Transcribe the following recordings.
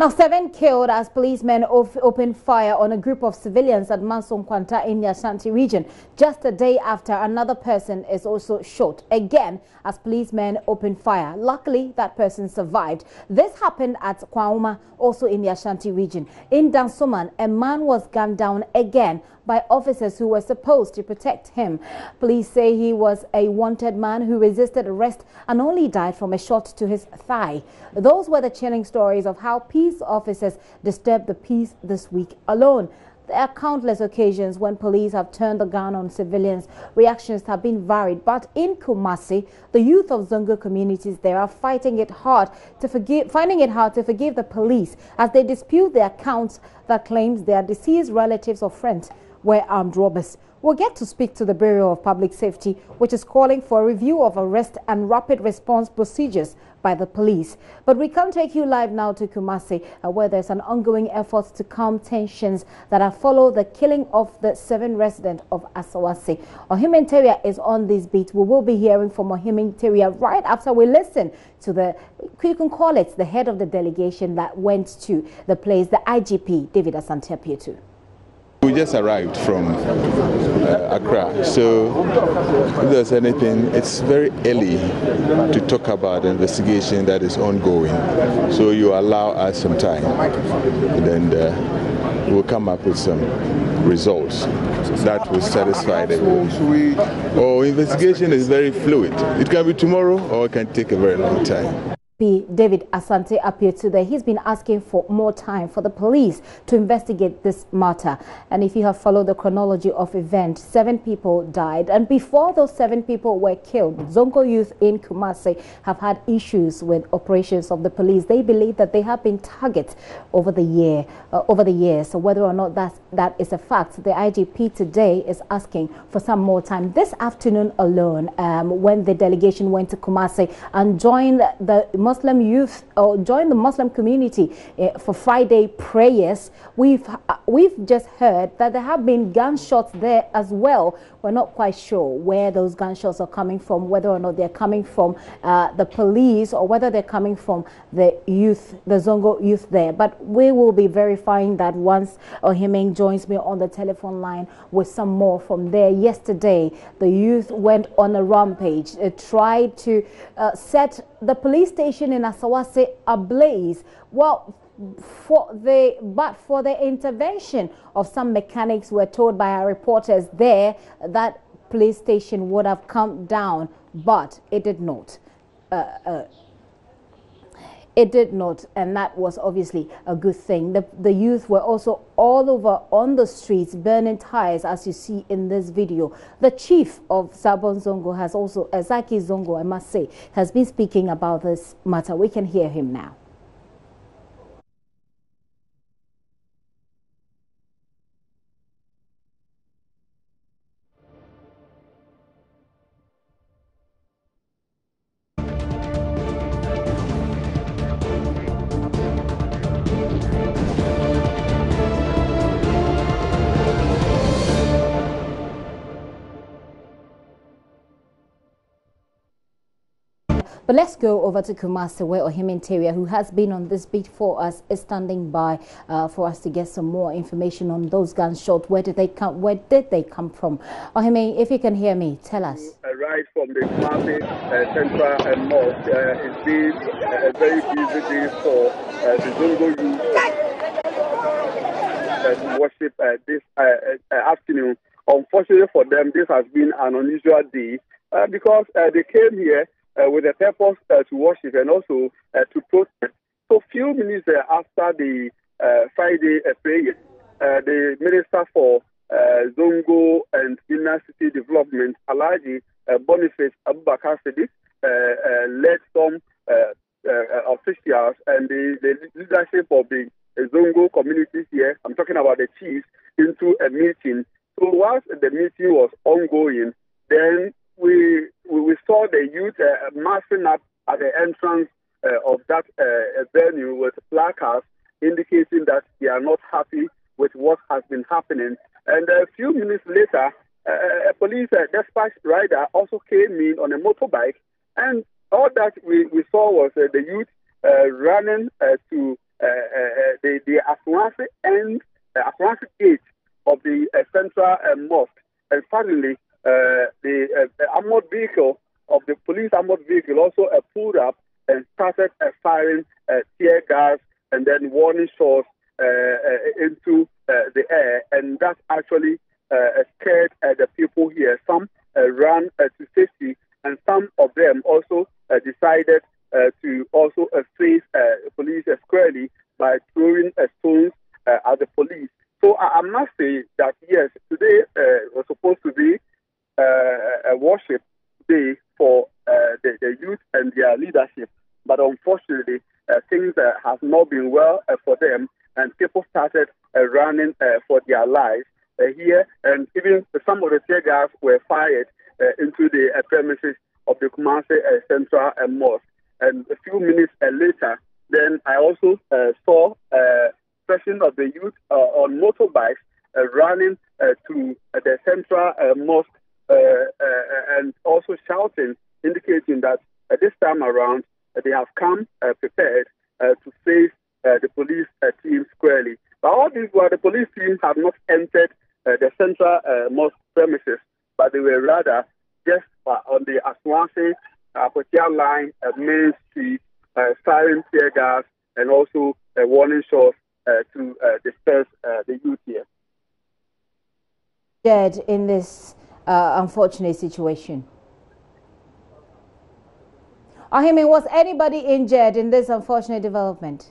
Now, 7 killed as policemen opened fire on a group of civilians at Manso, Nkwanta in the Ashanti region. Just a day after, another person is also shot again as policemen opened fire. Luckily, that person survived. This happened at Kwauma, also in the Ashanti region. In Dansoman, a man was gunned down again by officers who were supposed to protect him. Police say he was a wanted man who resisted arrest and only died from a shot to his thigh. Those were the chilling stories of how peace officers disturbed the peace this week alone. There are countless occasions when police have turned the gun on civilians. Reactions have been varied, but in Kumasi, the youth of Zongo communities there are finding it hard to forgive the police as they dispute the accounts that claims their deceased relatives or friends were armed robbers. We'll get to speak to the Bureau of Public Safety, which is calling for a review of arrest and rapid response procedures by the police. But we can't take you live now to Kumasi, where there's an ongoing effort to calm tensions that have followed the killing of the 7 residents of Asawase. Ohimenteria is on this beat. We will be hearing from Ohimenteria right after we listen to you can call it the head of the delegation that went to the place, the IGP, David Asante-Apietu. We just arrived from Accra, so if there's anything, it's very early to talk about the investigation that is ongoing. So you allow us some time, and then we'll come up with some results that will satisfy everyone. Investigation is very fluid. It can be tomorrow or it can take a very long time. David Asante-Apietu there. He's been asking for more time for the police to investigate this matter. And if you have followed the chronology of events, 7 people died. And before those 7 people were killed, Zongo youth in Kumasi have had issues with operations of the police. They believe that they have been targets over the years. So whether or not that is a fact, the IGP today is asking for some more time. This afternoon alone, when the delegation went to Kumasi and joined the Muslim youth or join the Muslim community for Friday prayers, we've just heard that there have been gunshots there as well. We're not quite sure where those gunshots are coming from, whether or not they're coming from the police or whether they're coming from the youth, the Zongo youth there. But we will be verifying that once Ohimeng joins me on the telephone line with some more from there. Yesterday, the youth went on a rampage. It tried to set the police station in Asawase ablaze. Well, for the intervention of some mechanics, we're told by our reporters there that police station would have come down, but it did not. It did not, and that was obviously a good thing. The youth were also all over on the streets burning tires, as you see in this video. The chief of Sabon Zongo has also, Ezaki Zongo, I must say, has been speaking about this matter. We can hear him now. But let's go over to Kumasi, where Ohimenteria, who has been on this beat for us, is standing by for us to get some more information on those gunshots. Where did they come from? Ohime, if you can hear me, tell us. Right from the Kumasi Central Mosque, it's been a very busy day for the Zongo youth to worship this afternoon. Unfortunately for them, this has been an unusual day because they came here with a purpose to worship and also to protest. So few minutes after the Friday prayer, the Minister for Zongo and Inner City Development, Alhaji Boniface Abubakar Siddiq, led some officials and the leadership of the Zongo communities here, I'm talking about the chiefs, into a meeting. So whilst the meeting was ongoing, then we saw the youth marching up at the entrance of that venue with placards indicating that they are not happy with what has been happening. And a few minutes later, a police dispatch rider also came in on a motorbike, and all that we saw was the youth running to the Aswansi and Aswansi gate of the central mosque, and suddenly the armored vehicle of the police armored vehicle also pulled up and started firing tear gas and then warning shots into the air, and that actually scared the people here. Some ran to safety, and some of them also decided to also face police squarely by throwing stones at the police. So I must say that yes, today was supposed to be a worship day for the youth and their leadership, but unfortunately things have not been well for them, and people started running for their lives here, and even some of the tear gas were fired into the premises of the Kumasi Central Mosque. And a few minutes later, then I also saw a section of the youth on motorbikes running to the Central Mosque and also shouting, indicating that this time around they have come prepared to face the police team squarely. But all these were the police team have not entered the Central Mosque premises, but they were rather just on the Aswansi line, Main Street, firing tear gas, and also warning shots to disperse the youth here. Dead in this unfortunate situation. Ahime, was anybody injured in this unfortunate development?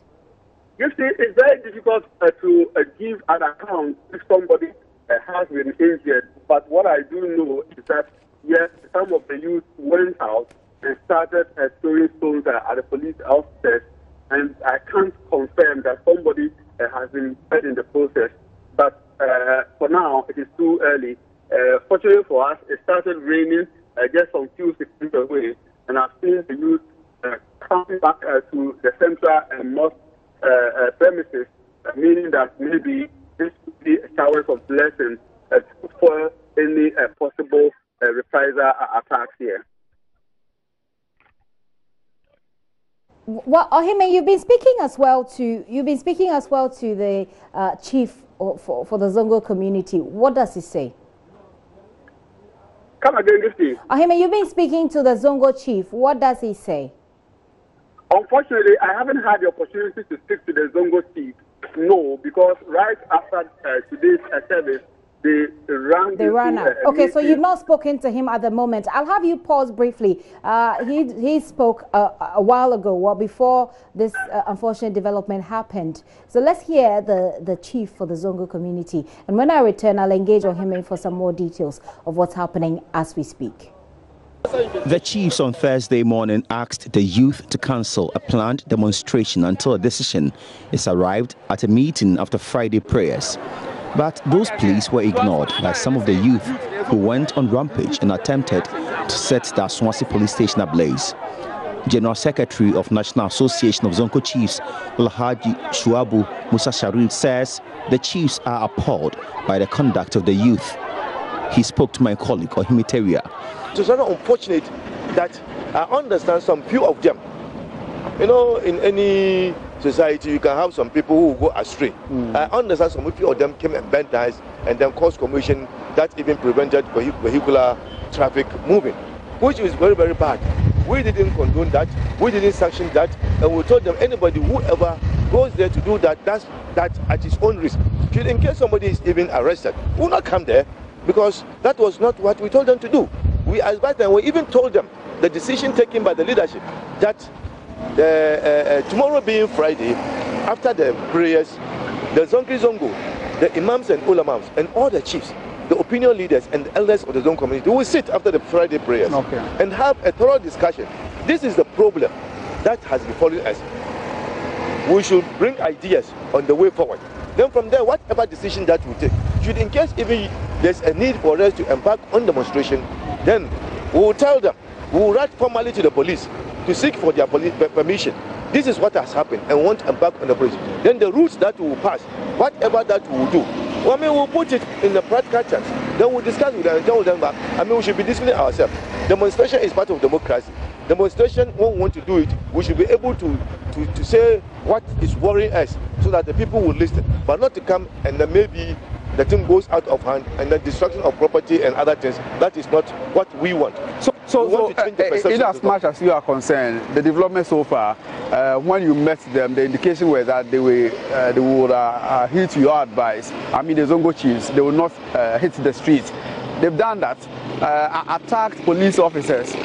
You see, it's very difficult to give an account if somebody has been injured. But what I do know is that, yes, some of the youth went out and started throwing stones at the police officers, and I can't confirm that somebody has been hurt in the process. But for now, it is too early. Fortunately for us, it started raining just some few seconds away, and I've seen the youth coming back to the Central Mosque premises, meaning that maybe this could be a shower of blessings for any possible reprisal attacks here. Well, Ahime, you've been speaking as well to the chief for the Zongo community. What does he say? Come again, Steve. Ahime, you've been speaking to the Zongo chief. What does he say? Unfortunately, I haven't had the opportunity to speak to the Zongo chief. No, because right after today's service, they ran out. Okay, so you've not spoken to him at the moment. I'll have you pause briefly. He spoke a while ago, well, before this unfortunate development happened. So let's hear the chief for the Zongo community. And when I return, I'll engage on him for some more details of what's happening as we speak. The chiefs on Thursday morning asked the youth to cancel a planned demonstration until a decision is arrived at a meeting after Friday prayers. But those pleas were ignored by some of the youth who went on rampage and attempted to set the Aswansi police station ablaze. General Secretary of National Association of Zongo Chiefs, Alhaji Shuabu Musa Sharif, says the chiefs are appalled by the conduct of the youth. He spoke to my colleague, Ohimi Teria. It's very unfortunate that I understand some few of them. You know, in any society, you can have some people who go astray. I understand some few of them came and bent ties and then caused commotion that even prevented vehicular traffic moving, which is very, very bad. We didn't condone that. We didn't sanction that. And we told them anybody, whoever goes there to do that, that's at his own risk. Should, in case somebody is even arrested, will not come there because that was not what we told them to do. We advised them, we even told them the decision taken by the leadership that tomorrow being Friday, after the prayers, the Zongo, the imams and ulamams, and all the chiefs, the opinion leaders and the elders of the Zongo community will sit after the Friday prayers and have a thorough discussion. This is the problem that has befallen us. We should bring ideas on the way forward. Then from there, whatever decision that we take, should in case even there's a need for us to embark on demonstration, then we will tell them, we will write formally to the police to seek for their permission. This is what has happened and we want to embark on the police. Then the routes that we will pass, whatever that we will do, I mean, we'll put it in the practical terms. then we'll discuss with them and tell them that, I mean, we should be disciplining ourselves. Demonstration is part of democracy. Demonstration, when we want to do it, we should be able to say what is worrying us so that the people will listen, but not to come and then maybe the thing goes out of hand and the destruction of property and other things. That is not what we want. So in as much as you are concerned, the development so far, when you met them, the indication was that they would heed to your advice. I mean, the Zongo chiefs, they will not hit the streets. They've done that, attacked police officers,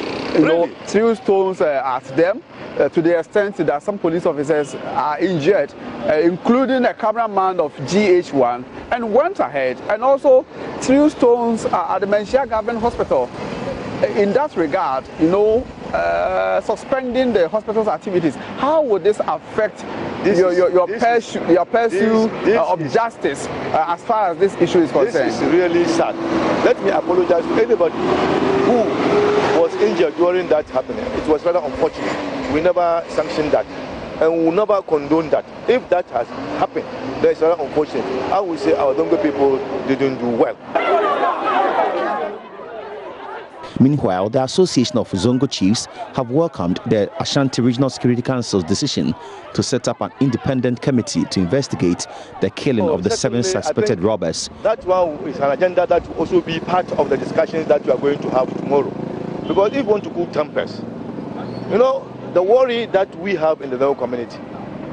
threw stones at them, to the extent that some police officers are injured, including a cameraman of GH1, and went ahead and also threw stones at the Manso Government Hospital. In that regard, suspending the hospital's activities, how would this affect your pursuit of justice as far as this issue is concerned? This is really sad. Let me apologize to anybody who was injured during that happening. It was rather unfortunate. We never sanctioned that, and we will never condone that. If that has happened, then it's rather unfortunate. I would say our Dongo people didn't do well. Meanwhile, the Association of Zongo Chiefs have welcomed the Ashanti Regional Security Council's decision to set up an independent committee to investigate the killing of the 7 suspected robbers. That one is an agenda that will also be part of the discussions that we are going to have tomorrow. Because if we want to cool tempers, the worry that we have in the Zongo community,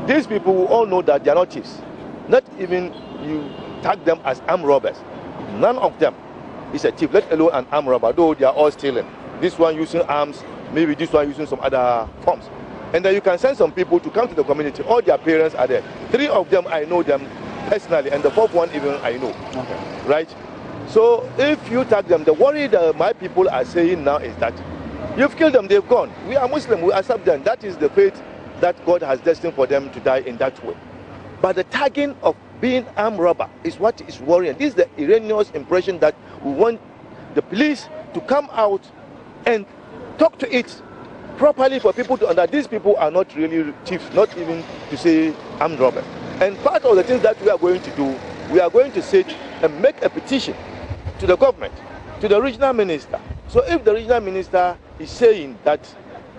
these people will all know that they are not chiefs. Not even you tag them as armed robbers. None of them is a chief, let alone an armed robber, though they are all stealing. This one using arms, maybe this one using some other forms. And then you can send some people to come to the community. All their parents are there. 3 of them, I know them personally, and the 4th one even I know. Okay. Right? So if you tag them, the worry that my people are saying now is that you've killed them, they've gone. We are Muslim, we accept them. That is the fate that God has destined for them to die in that way. But the tagging of being armed robber is what is worrying. This is the erroneous impression that we want the police to come out and talk to it properly for people to understand these people are not really chiefs, not even to say armed robbers. And part of the things that we are going to do, we are going to sit and make a petition to the government, to the regional minister. So if the regional minister is saying that,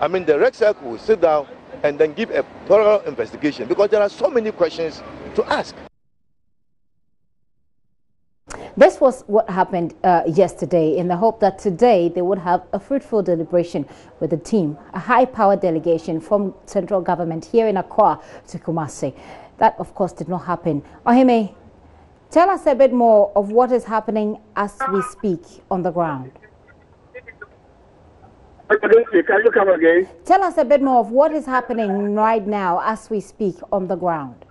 the Red Circle will sit down and then give a thorough investigation, because there are so many questions to ask. This was what happened yesterday, in the hope that today they would have a fruitful deliberation with the team, a high-powered delegation from central government here in Accra to Kumasi. That, of course, did not happen. Ohime, tell us a bit more of what is happening as we speak on the ground. Can you come again? Tell us a bit more of what is happening right now as we speak on the ground.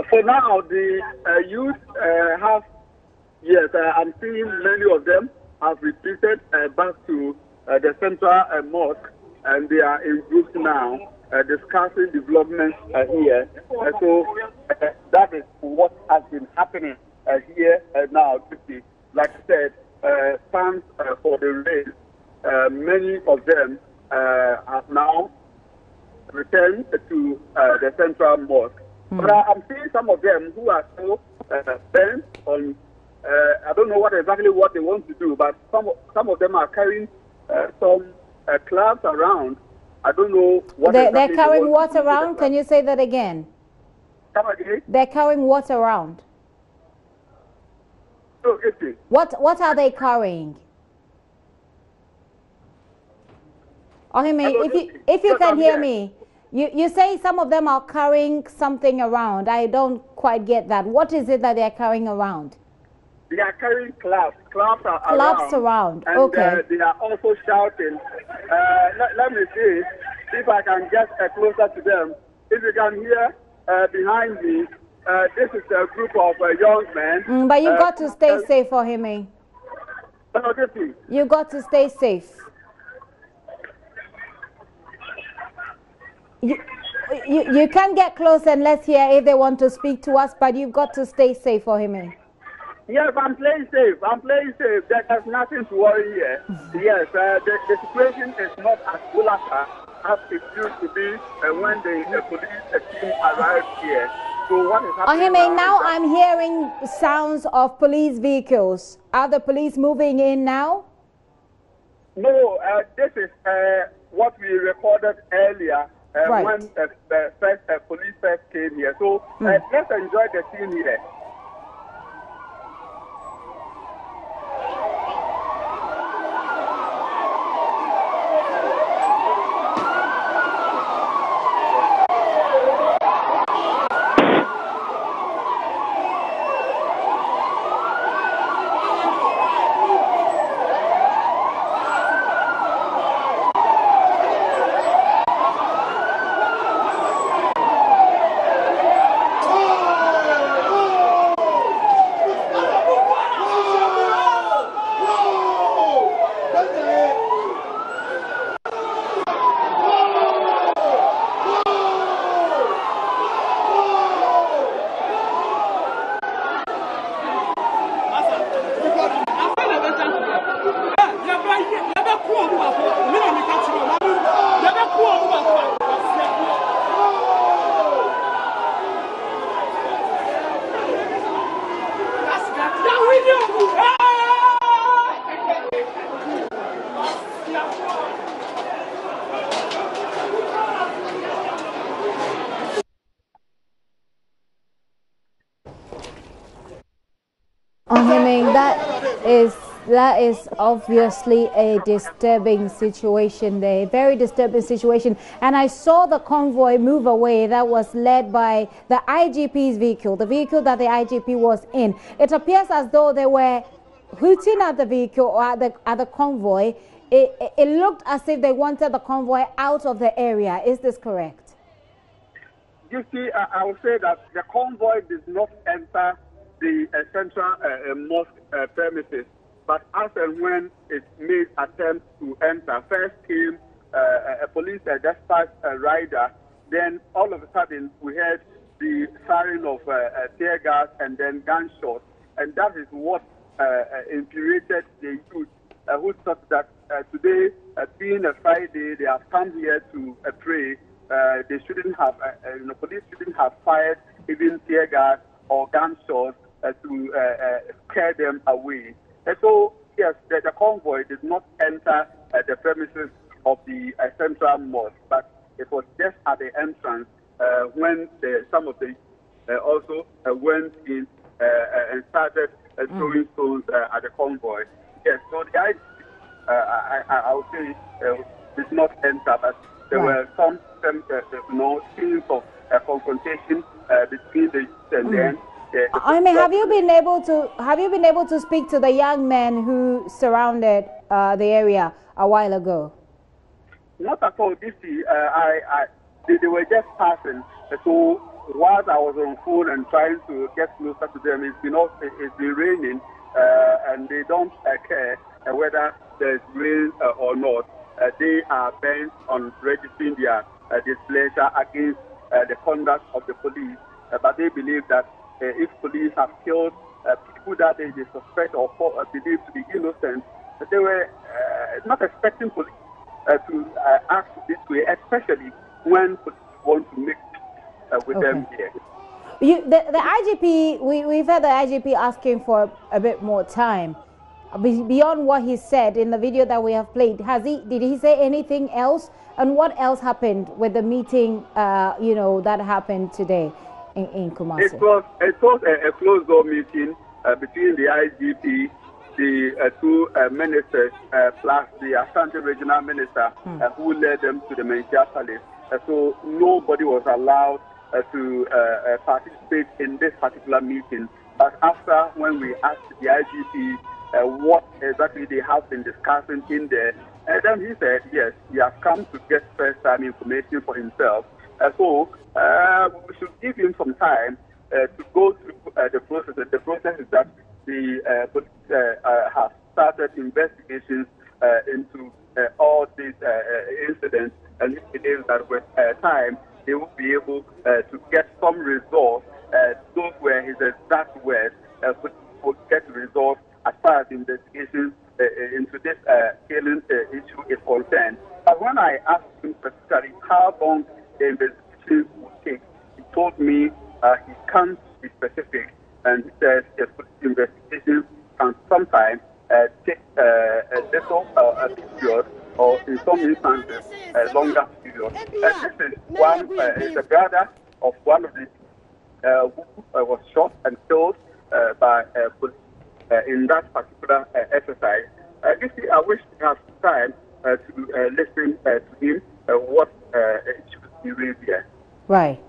For now, the youth have, yes, I'm seeing many of them have retreated back to the central mosque, and they are in groups now discussing developments here. So that is what has been happening here now. Like I said, stands for the race. Many of them have now returned to the central mosque. But I'm seeing some of them who are still bent on, I don't know exactly what they want to do, but some of them are carrying some clubs around. I don't know what they're carrying what around? Can you say that again? Come again? They're carrying what around? What are they carrying? Ohime, if you can hear me, you say some of them are carrying something around. I don't quite get that. What is it that they're carrying around? They are carrying clubs. Clubs are clubs around. And, okay. They are also shouting. Let me see if I can get closer to them. If you can hear behind me, this is a group of young men. But you got to stay safe, Ohime. You got to stay safe. You can get close and let's hear if they want to speak to us, but you've got to stay safe for him. Yes, I'm playing safe. There's nothing to worry here. Yes, the situation is not as volatile as it used to be when the police team arrived here. So what is happening now I'm hearing sounds of police vehicles. Are the police moving in now? No, this is what we recorded earlier when the police first came here. So let's enjoy the scene here. That is obviously a disturbing situation there, very disturbing situation. And I saw the convoy move away that was led by the IGP's vehicle, the vehicle that the IGP was in. It appears as though they were hooting at the vehicle or at the convoy. It looked as if they wanted the convoy out of the area. Is this correct? You see, I would say that the convoy did not enter the central mosque premises. But as and when it made attempts to enter, first came a police dispatch rider. Then all of a sudden we heard the firing of tear gas and then gunshots. And that is what infuriated the youth who thought that today, being a Friday, they have come here to pray. They shouldn't have, police shouldn't have fired even tear gas or gunshots to scare them away. And so, yes, the convoy did not enter the premises of the central mosque, but it was just at the entrance when some of the also went in and started throwing stones at the convoy. Yes, so the idea, I would say, did not enter, but there were some scenes of confrontation between the youth and then. Have you been able to speak to the young men who surrounded the area a while ago? Not at all. They were just passing. So whilst I was on phone and trying to get closer to them, it's been raining, and they don't care whether there's rain or not. They are bent on registering their displeasure against the conduct of the police, but they believe that if police have killed people that they suspect or believe to be innocent, they were not expecting police to act this way, especially when police want to make peace with them here. The IGP, we've had the IGP asking for a bit more time. Beyond what he said in the video that we have played, did he say anything else? And what else happened with the meeting, that happened today in Kumasi? It was a closed-door meeting between the IGP, the two ministers, plus the Ashanti regional minister, who led them to the Menchia Palace. So nobody was allowed to participate in this particular meeting. But after, when we asked the IGP what exactly they have been discussing in there, and then he said, yes, he has come to get first-time information for himself. So we should give him some time to go through the process. The process is that the police have started investigations into all these incidents, and he believes that with time they will be able to get some results. Those were his exact words. Would get results as far as investigations into this killing issue is concerned. But when I asked him specifically how long the investigations would take, he told me he can't be specific, and he says the investigation can sometimes take a little period, or in some instances a longer period. This is one is the brother of one of the who was shot and killed by police in that particular exercise. You see, I wish we have time to listen to him what should be raised here. Right.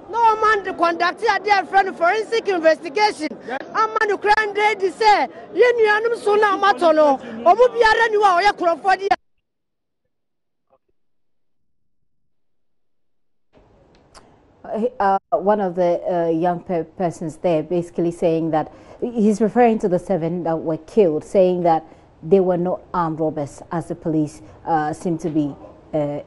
No man to conduct a dear friend forensic investigation. A man who crime day to say, you sooner matono, or Mubiara, you are Crawford. One of the young persons there basically saying that he's referring to the 7 that were killed, saying that they were not armed robbers, as the police seem to be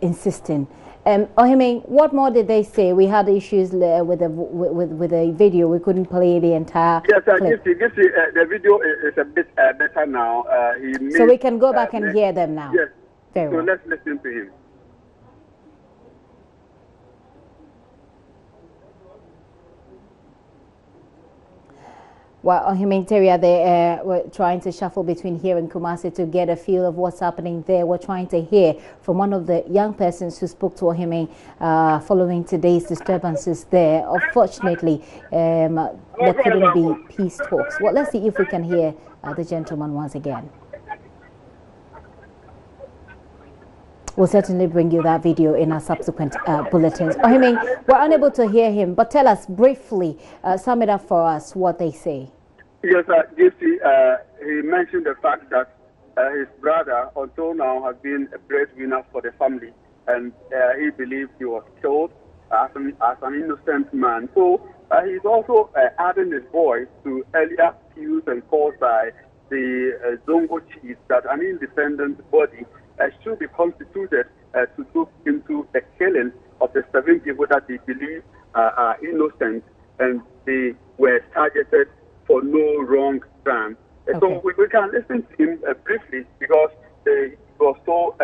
insisting. Ohimeng, what more did they say? We had issues with the video. We couldn't play the entire clip. Yes, the video is a bit better now. So we can go back and hear them now. Yes. Very well. So let's listen to him. Well, Ohimeng Teria, they were trying to shuffle between here and Kumasi to get a feel of what's happening there. We're trying to hear from one of the young persons who spoke to Ohimeng following today's disturbances there. Unfortunately, there couldn't be peace talks. Well, let's see if we can hear the gentleman once again. We'll certainly bring you that video in our subsequent bulletins. Ohimeng, we're unable to hear him, but tell us briefly, sum it up for us, what they say. Yes, he mentioned the fact that his brother, until now, has been a breadwinner for the family, and he believed he was killed as an innocent man. So he's also adding his voice to earlier appeals and calls by the Zongo chiefs that an independent body should be constituted to look into the killing of the 7 people that they believe are innocent, and they were targeted for no wrong crime. Okay. So we can listen to him briefly, because he was so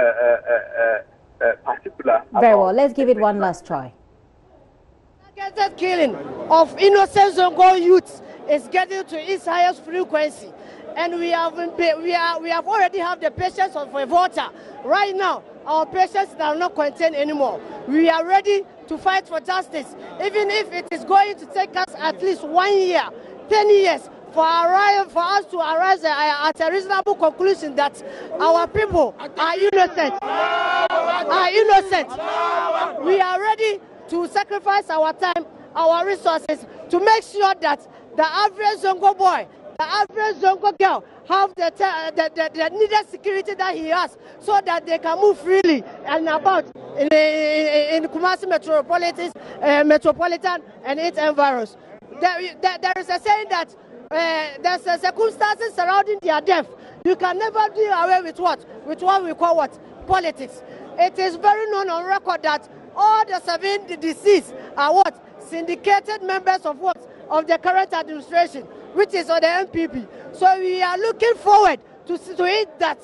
particular. Very well. Let's give it one last try. Targeted killing of innocent Zongo youths is getting to its highest frequency. And we have already have the patience of a voter. Right now, our patience are not contained anymore. We are ready to fight for justice, even if it is going to take us at least 1 year, 10 years, for us to arrive at a reasonable conclusion that our people are innocent. We are ready to sacrifice our time, our resources, to make sure that the average Zongo boy, the average Zongo girl have the needed security that he has, so that they can move freely and about in Kumasi metropolitan and its environs. There is a saying that there's a circumstances surrounding their death. You can never do away with what we call what? Politics. It is very known on record that all the 7 deceased are what? Syndicated members of what? Of the current administration, which is on the MPP. So we are looking forward to it that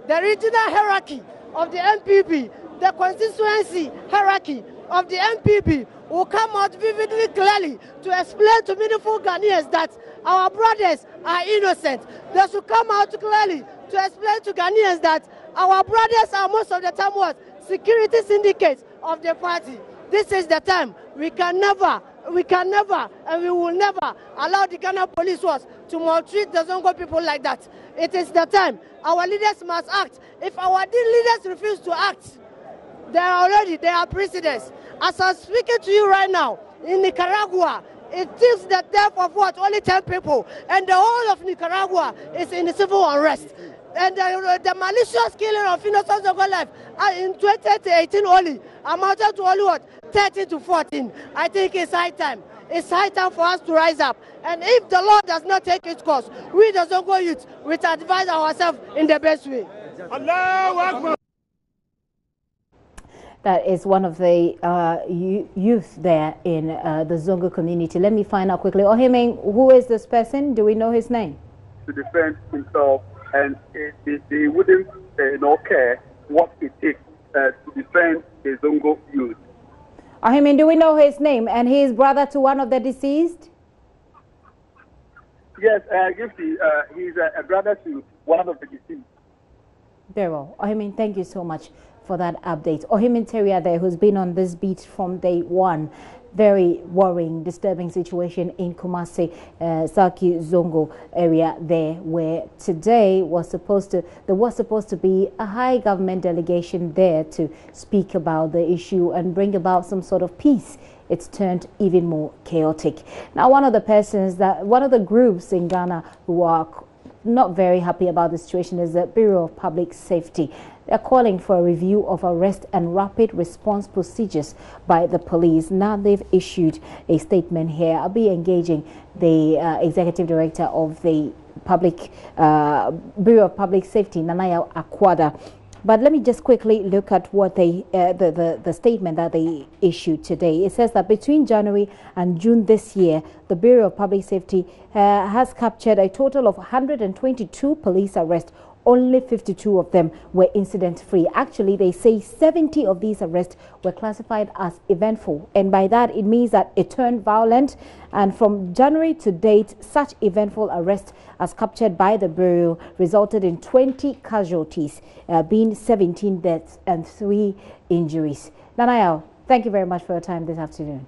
the regional hierarchy of the MPP, the constituency hierarchy of the MPP will come out vividly clearly to explain to meaningful Ghanaians that our brothers are innocent. They should come out clearly to explain to Ghanaians that our brothers are most of the time what? Security syndicates of the party. This is the time. We can never, and we will never allow the Ghana police force to maltreat the Zongo people like that. It is the time. Our leaders must act. If our leaders refuse to act, they are precedents. As I'm speaking to you right now, in Nicaragua, it is the death of what? Only 10 people. And the whole of Nicaragua is in civil unrest. And the malicious killing of innocent Zongo life in 2018 only amounted to only what? 13 to 14. I think it's high time. It's high time for us to rise up. And if the law does not take its course, we the Zongo youth will advise ourselves in the best way. That is one of the youth there in the Zongo community. Let me find out quickly. Ohimeng, who is this person? Do we know his name? To defend himself, and he wouldn't care what it takes to defend the Zongo youth. Ahimin, do we know his name? And he is brother to one of the deceased? Yes, Gifty, he's a brother to one of the deceased. Very well. Ahimin, thank you so much for that update. Ahimin Teria there, who's been on this beat from day one. Very worrying, disturbing situation in Kumasi, Saki Zongo area there, where today there was supposed to be a high government delegation there to speak about the issue and bring about some sort of peace. It's turned even more chaotic. Now, one of the groups in Ghana who are not very happy about the situation is the Bureau of Public Safety. They're calling for a review of arrest and rapid response procedures by the police. Now they've issued a statement here. I'll be engaging the executive director of the Bureau of Public Safety, Nanaya Akwada. But let me just quickly look at what the statement that they issued today. It says that between January and June this year, the Bureau of Public Safety has captured a total of 122 police arrests. Only 52 of them were incident-free. Actually, they say 70 of these arrests were classified as eventful. And by that, it means that it turned violent. And from January to date, such eventful arrests as captured by the Bureau resulted in 20 casualties, being 17 deaths and 3 injuries. Nanayao, thank you very much for your time this afternoon.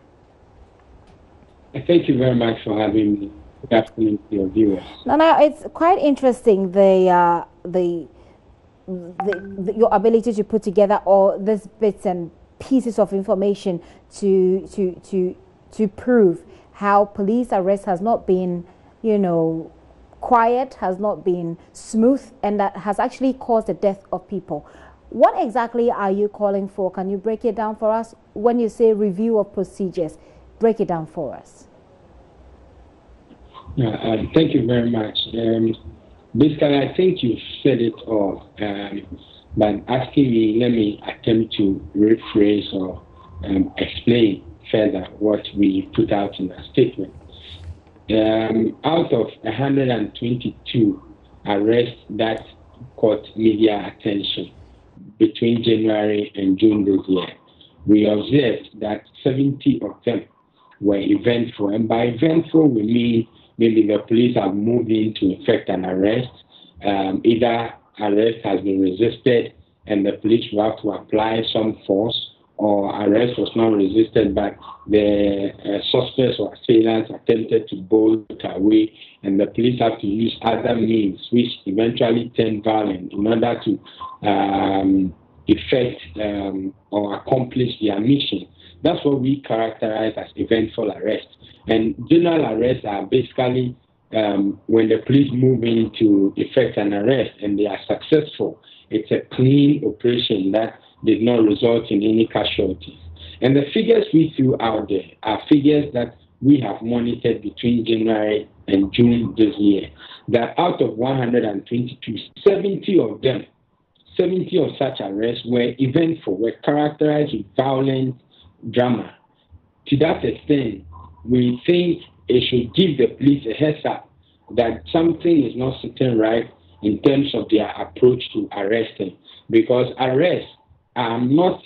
Thank you very much for having me. Good afternoon to your viewers. Now, it's quite interesting your ability to put together all these bits and pieces of information to prove how police arrest has not been, quiet, has not been smooth, and that has actually caused the death of people. What exactly are you calling for? Can you break it down for us? When you say review of procedures, break it down for us. Thank you very much. Basically, I think you said it all. But asking me, let me attempt to rephrase or explain further what we put out in the statement. Out of 122 arrests that caught media attention between January and June this year, we observed that 70 of them were eventful. And by eventful, we mean maybe the police have moved in to effect an arrest. Either arrest has been resisted and the police will have to apply some force, or arrest was not resisted but the suspects or assailants attempted to bolt away and the police have to use other means which eventually turn violent in order to effect or accomplish their mission. That's what we characterize as eventful arrest. And general arrests are basically when the police move in to effect an arrest and they are successful. It's a clean operation that did not result in any casualties. And the figures we threw out there are figures that we have monitored between January and June this year. That out of 122, 70 of such arrests were eventful, were characterized with violent drama. To that extent, we think it should give the police a heads up that something is not sitting right in terms of their approach to arresting, because arrests are not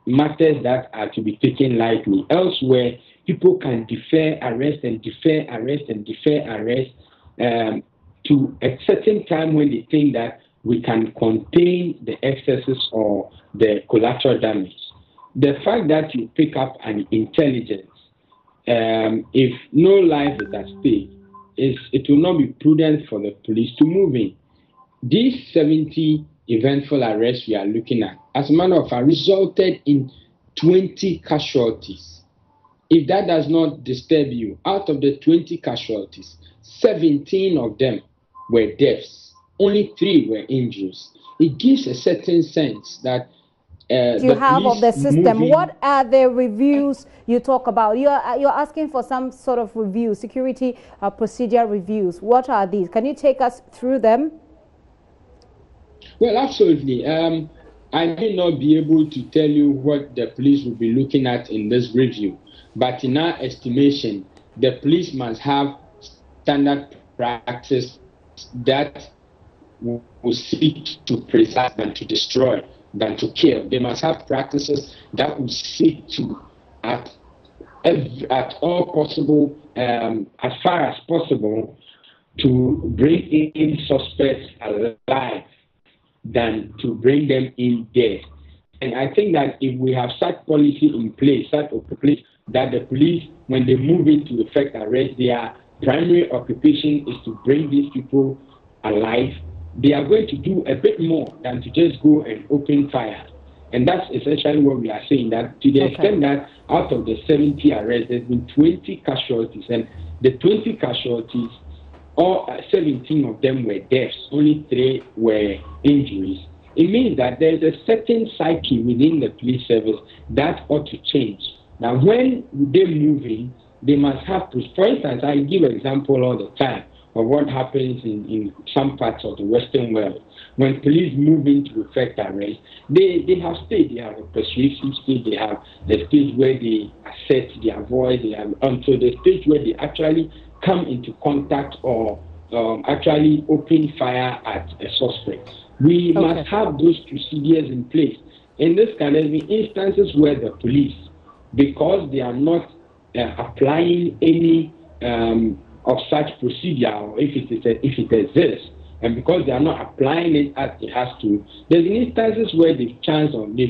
matters that are to be taken lightly. Elsewhere, people can defer arrest and defer arrest and defer arrest to a certain time when they think that we can contain the excesses or the collateral damage. The fact that you pick up an intelligence, if no life is at stake, it will not be prudent for the police to move in. These 70 eventful arrests we are looking at, as a matter of fact, resulted in 20 casualties. If that does not disturb you, out of the 20 casualties, 17 of them were deaths. Only 3 were injuries. It gives a certain sense that you have of the system. What are the reviews you talk about? You're asking for some sort of review, security procedure reviews. What are these? Can you take us through them? Well, absolutely. I may not be able to tell you what the police will be looking at in this review, but in our estimation, the police must have standard practice that will seek to preserve and to destroy than to kill. They must have practices that will seek to, at all possible, as far as possible, to bring in suspects alive than to bring them in dead. And I think that if we have such policy in place, that the police, when they move into effect arrest, their primary occupation is to bring these people alive, they are going to do a bit more than to just go and open fire. And that's essentially what we are saying, that to the extent that out of the 70 arrests, there's been 20 casualties, and the 20 casualties, all 17 of them were deaths, only 3 were injuries. It means that there's a certain psyche within the police service that ought to change. Now, when they move in, they must have to, for instance, I give an example all the time of what happens in some parts of the Western world. When police move into effect arrest, they have stage, they have a persuasive stage, they have the stage where they assert their voice, they have until the stage where they actually come into contact or actually open fire at a suspect. We must have those procedures in place. In this can there be instances where the police, because they are not applying any of such procedure, or if it exists, and because they are not applying it as it has to, there's instances where they've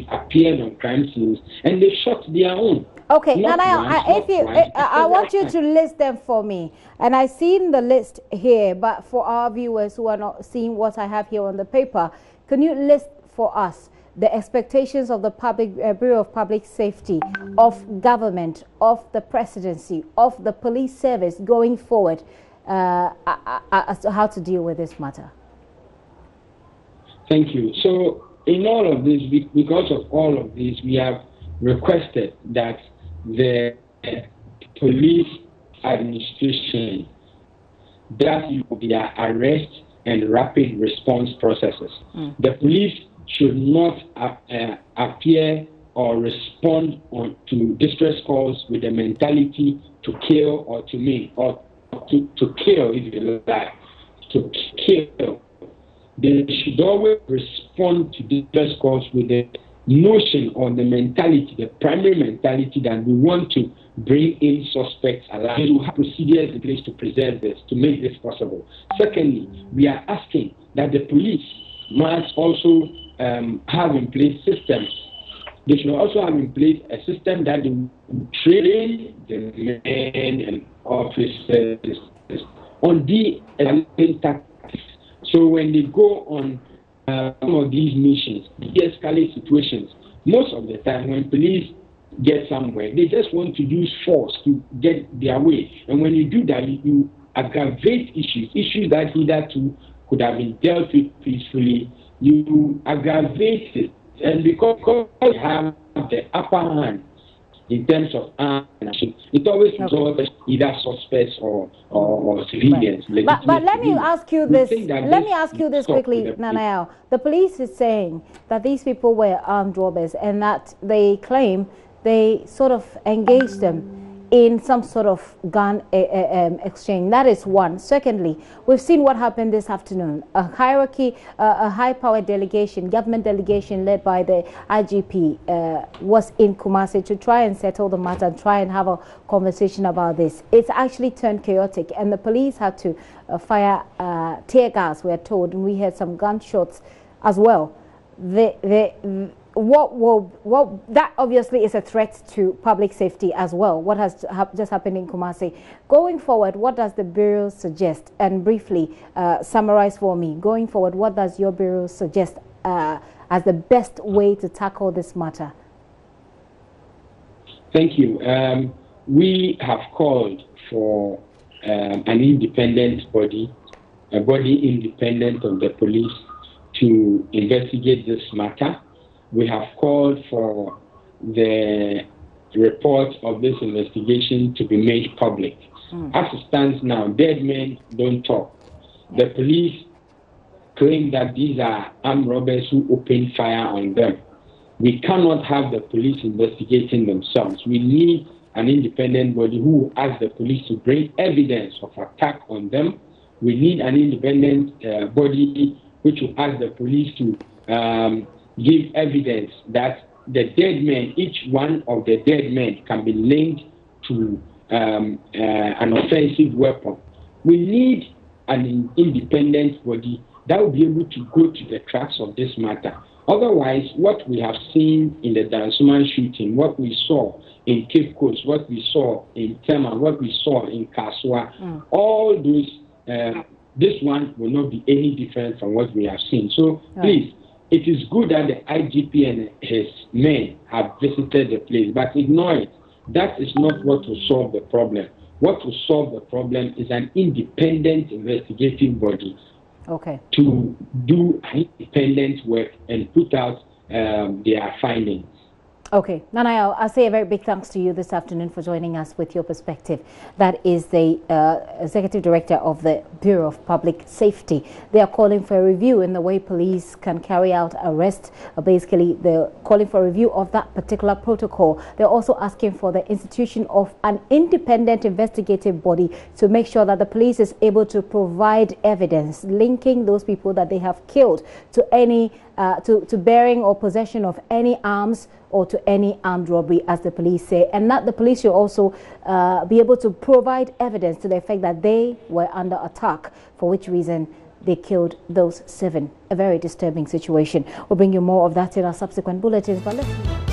appeared on crime scenes and they shot their own. Okay, Nana, I want you to list them for me. And I've seen the list here, but for our viewers who are not seeing what I have here on the paper, can you list for us the expectations of the Bureau of Public Safety, of government, of the presidency, of the police service going forward as to how to deal with this matter? Thank you. So in all of this, because of all of this, we have requested that the police administration does their arrest and rapid response processes. The police should not appear or respond to distress calls with the mentality to kill or to maim, or to kill if you like, to kill. They should always respond to distress calls with the notion or the mentality, the primary mentality that we want to bring in suspects alive. We have procedures in place to preserve this, to make this possible. Secondly, we are asking that the police must also have in place systems. They should also have in place a system that will train the men and officers on de-escalating tactics. So when they go on some of these missions, de-escalate situations, most of the time when police get somewhere, they just want to use force to get their way. And when you do that, you aggravate issues that hitherto could have been dealt with peacefully. You aggravate it, and because you have the upper hand in terms of action, it always results either suspects or civilians. Right. But let me ask you this. Let me ask you this quickly, Nanael. The police is saying that these people were armed robbers, and that they claim they sort of engaged them in some sort of gun exchange. That is one. Secondly, we've seen what happened this afternoon. A hierarchy, a high-powered delegation, government delegation led by the IGP was in Kumasi to try and settle the matter and try and have a conversation about this. It's actually turned chaotic, and the police had to fire tear gas, we're told, and we had some gunshots as well. That obviously is a threat to public safety as well, what has just happened in Kumasi. Going forward, what does the Bureau suggest? And briefly summarize for me, going forward, what does your Bureau suggest as the best way to tackle this matter? Thank you. We have called for an independent body, a body independent of the police, to investigate this matter. We have called for the report of this investigation to be made public. As it stands now, dead men don't talk. The police claim that these are armed robbers who opened fire on them. We cannot have the police investigating themselves. We need an independent body who will ask the police to bring evidence of attack on them. We need an independent body which will ask the police to give evidence that the dead men, each one of the dead men, can be linked to an offensive weapon. We need an independent body that will be able to go to the crux of this matter. Otherwise, what we have seen in the Dansuman shooting, what we saw in Cape Coast, what we saw in Tema, what we saw in Kaswa, all those, this one will not be any different from what we have seen. So please, it is good that the IGP and his men have visited the place, but ignore it. That is not what will solve the problem. What will solve the problem is an independent investigative body to do independent work and put out their findings. Okay, Nana, I'll say a very big thanks to you this afternoon for joining us with your perspective. That is the Executive Director of the Bureau of Public Safety. They are calling for a review in the way police can carry out arrests. Basically, they're calling for a review of that particular protocol. They're also asking for the institution of an independent investigative body to make sure that the police is able to provide evidence linking those people that they have killed to any to bearing or possession of any arms or to any armed robbery, as the police say, and that the police should also be able to provide evidence to the effect that they were under attack, for which reason they killed those 7. A very disturbing situation. We'll bring you more of that in our subsequent bulletins, but let's